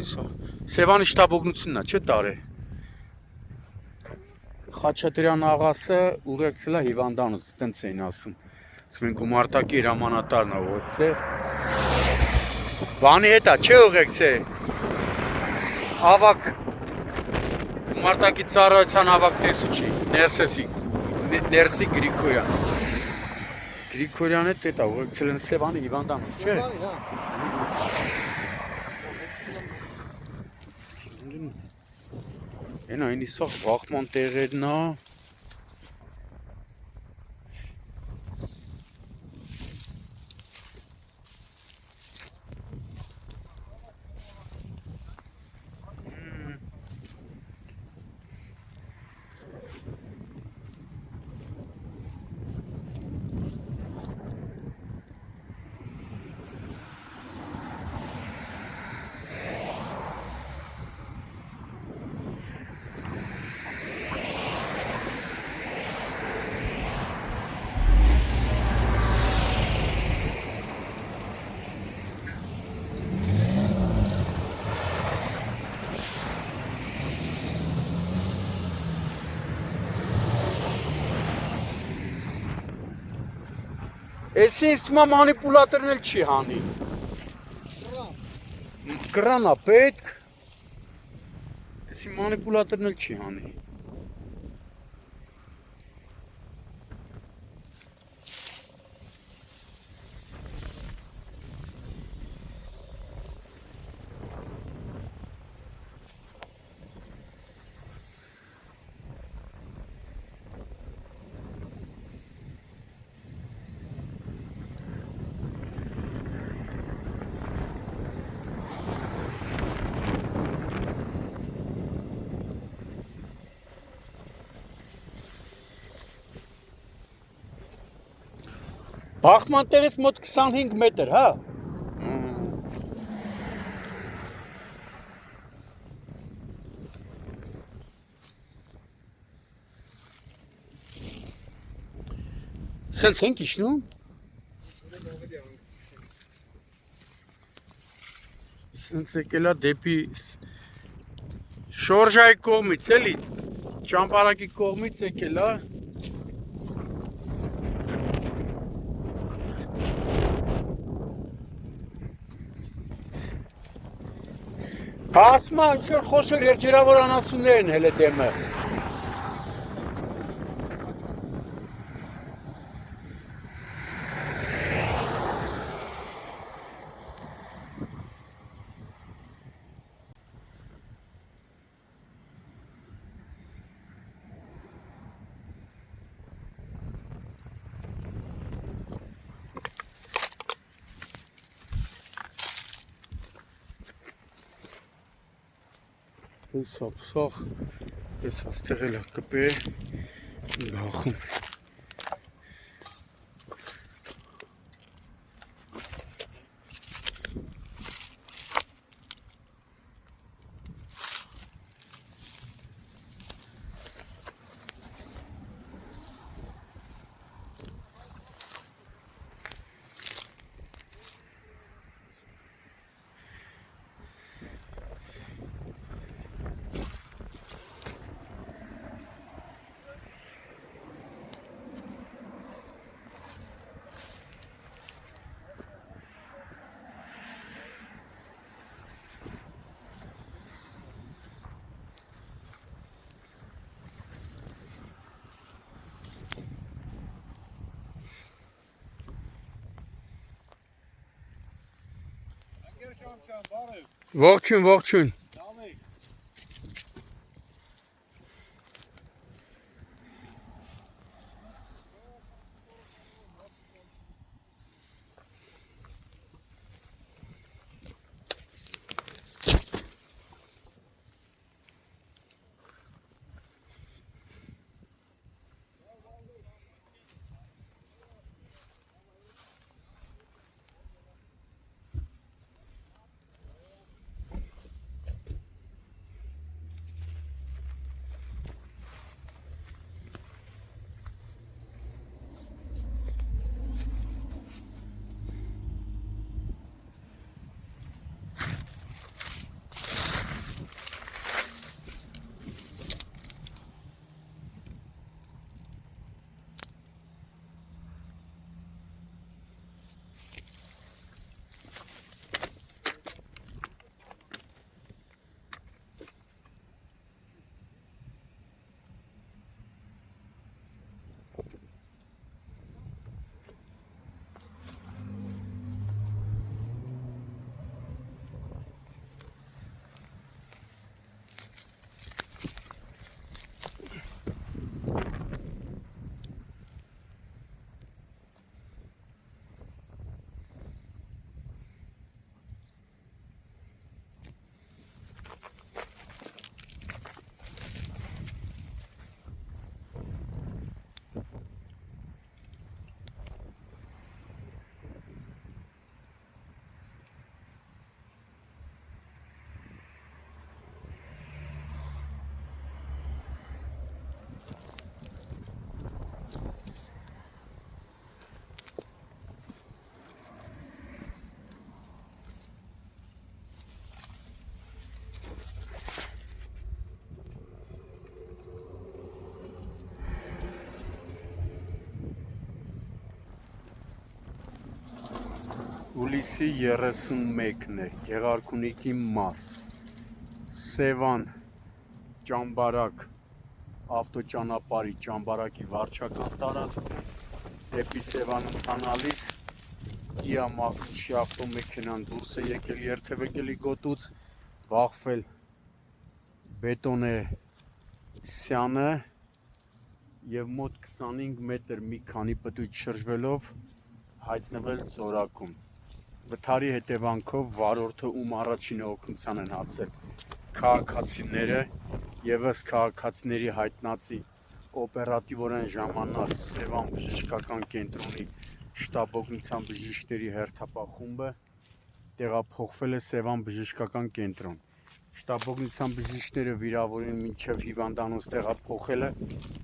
Սևանի շտաբօգնությունն է, չէ՞ տարե։ Խաչատրյան աղասը ուղեկցել է հիվանդանոց, տենց էին ասում։ Ասում են գումարտակի հրամանատարն է ուղեկցել։ Բանի հետ է, չէ՞ ուղեկցել։ Ավակ գումարտակի ծառայության ավակ տեսուչի, Ներսի Գրիգորյան։ Գրիգորյան հետ է ուղեկցել են Սևանի հիվանդանոց, չէ՞։ Են այն իսող վախման տեղերն է։ Էս ինձ թվում է մանիպուլատորն էլ չի հանի։ Կրան է պետք։ Էսի մանիպուլատորն էլ չի հանի։ Բախման տեղից մոտ 25 մետր, հա։ Սենց ենք իշնում։ Սենց եկել է դեպի Շորժայի կողմից, էլի, Ճամպարակի կողմից եկել է։ Ասում է, ինչ-որ խոշոր երջերավոր անասուններ են հել է դեմը։ Սող, ես աստեղել է կպե, բախում։ Ողջույն, ողջույն։ Հուլիսի 31-ն է, Գեղարքունիքի մարզ, Սևան, Ճամբարակ, ավտոճանապարհի Ճամբարակի վարչական տարածք, դեպի Սևան ընթանալիս Իամախնիշի ավտոմեքենան դուրս է եկել երթևեկելի գոտուց, բախվել բետոնե սյանը և մոտ 25 մետր մի քանի պտույտ շրջվելով հայտնվել ծորակում։ Վթարի հետևանքով վարորդը, ում առաջինը օգնության են հասել քաղաքացիները, ևս քաղաքացիների հայտնածի օպերատիվորեն ժամանած Սևան բժշկական կենտրոնի շտաբօգնության բժիշկների հերթապահ խումբը տեղափոխվել է Սևան բժշկական կենտրոն։ Շտաբօգնության բժիշկները վիրավորին մինչև հիվանդանոց տեղափոխելը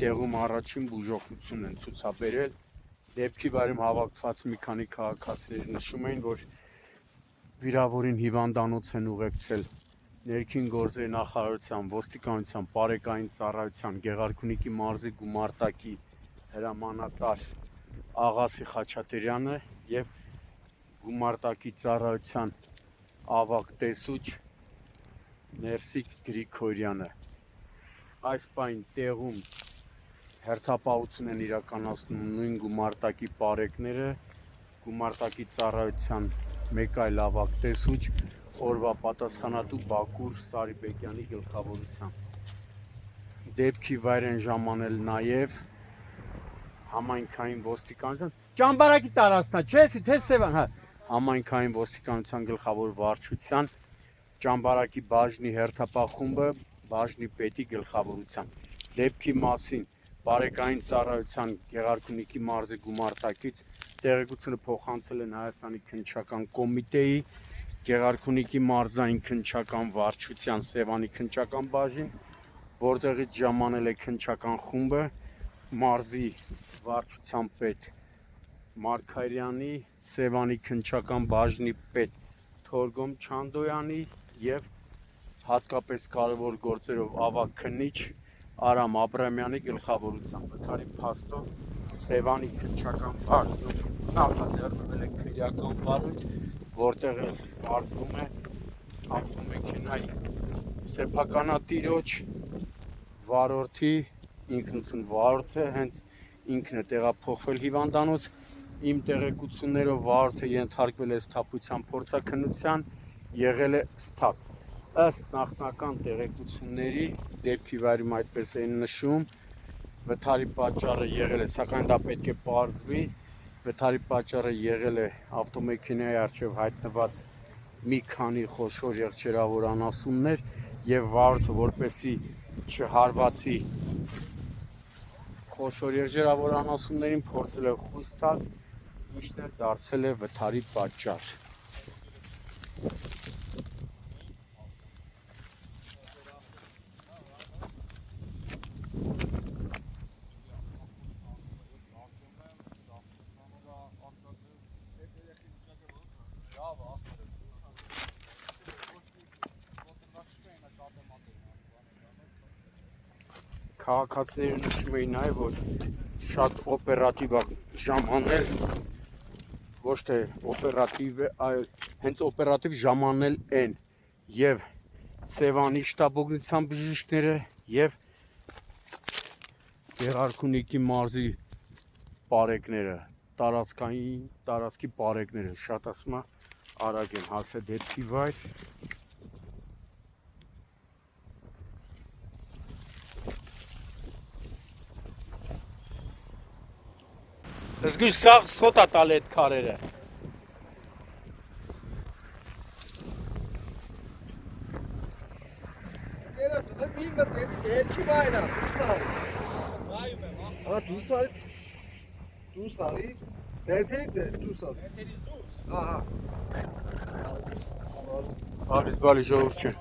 տեղում առաջին բուժօգնություն են ցուցաբերել։ Դեպքի վայրում հավաքված մի քանի քաղաքացիներ նշում էին, որ վիրավորին հիվանդանոց են ուղեկցել ներքին գործերի նախարարության, ոստիկանության, բարեկային ծառայության, Գեղարքունիքի մարզի գումարտակի հրամանատար Աղասի Խաչատրյանը և գումարտակի ծառայության ավագ տեսուչ Ներսիկ Գրիգորյանը։ Այս պահին տեղում հերթապահություն են իրականացնում նույն գումարտակի պարեկները, գումարտակի ծառայության մեկ այլ ավագ տեսուչ, օրվա պատասխանատու Բակուր Սարիբեկյանի գլխավորությամբ։ Դեպքի վայր են ժամանել նաև համայնքային ոստիկանության Ճամբարակի տարածքն է, չէ՞, թե Սևան, հա, համայնքային ոստիկանության գլխավոր վարչության Ճամբարակի բաժնի հերթապահ խումբը բաժնի պետի գլխավորությամբ։ Դեպքի մասին բարեկային ծառայության Գեղարքունիքի մարզի գումարտակից տեղեկությունը փոխանցել են Հայաստանի քննչական կոմիտեի, Գեղարքունիքի մարզային քննչական վարչության Սևանի քննչական բաժին, որտեղից ժամանել է քննչական խումբը մարզի վարչության պետ Մարգարյանի, Սևանի քննչական բաժնի պետ Թորգոմ Չանդոյանի և հատկապես կարևոր գործերով ավագ քննիչ Արամ Աբրամյանի գլխավորությամբ։ Վթարի փաստով Սևանի քննչական բաժնում նախաձեռնվել է քրեական վարույթ, որտեղ պարզվում է ավտոմեքենայի սեփականատիրոջ վարորդի ինքնություն վարորդը հենց ինքն է տեղափոխվել հիվանդանոց։ Իմ տեղեկություններով վարորդը ենթարկվել է սթափության փորձաքննության, եղել է սթափ։ Ըստ նախնական տեղեկությունների դեպքի վայրում այդպես են նշում, վթարի պատճառը եղել է, սակայն դա պետք է պարզվի, վթարի պատճառը եղել է ավտոմեքենայի առջև հայտնված մի քանի խոշոր եղջերավոր անասուններ և վարորդը, որպեսզի չհարվածի խոշոր եղջերավոր անասուններին, փորձել է խույս տալ, ինչն էլ դարձել է վթարի պատճառ։ Քաղաքացիները նշում էին նաև, որ շատ օպերատիվ ժամանել, ոչ թե օպերատիվ, այլ հենց օպերատիվ ժամանել են և Սևանի շտաբօգնության բժիշկները և Գեղարքունիքի մարզի պարեկները, տարածքի պարեկները, շատ ասում է արագ են հասել դեպքի վայր։ Զգույշ սաղ սոտ է տալ էդ քարերը։ Երասը մի մտ էդի դեպքի վայր է, դուս արի։ Դուս արի, դերթերից է, դուս արի։ Դերթերից դուս։ Ահա։ Բարիս ժողովուրդ չէ։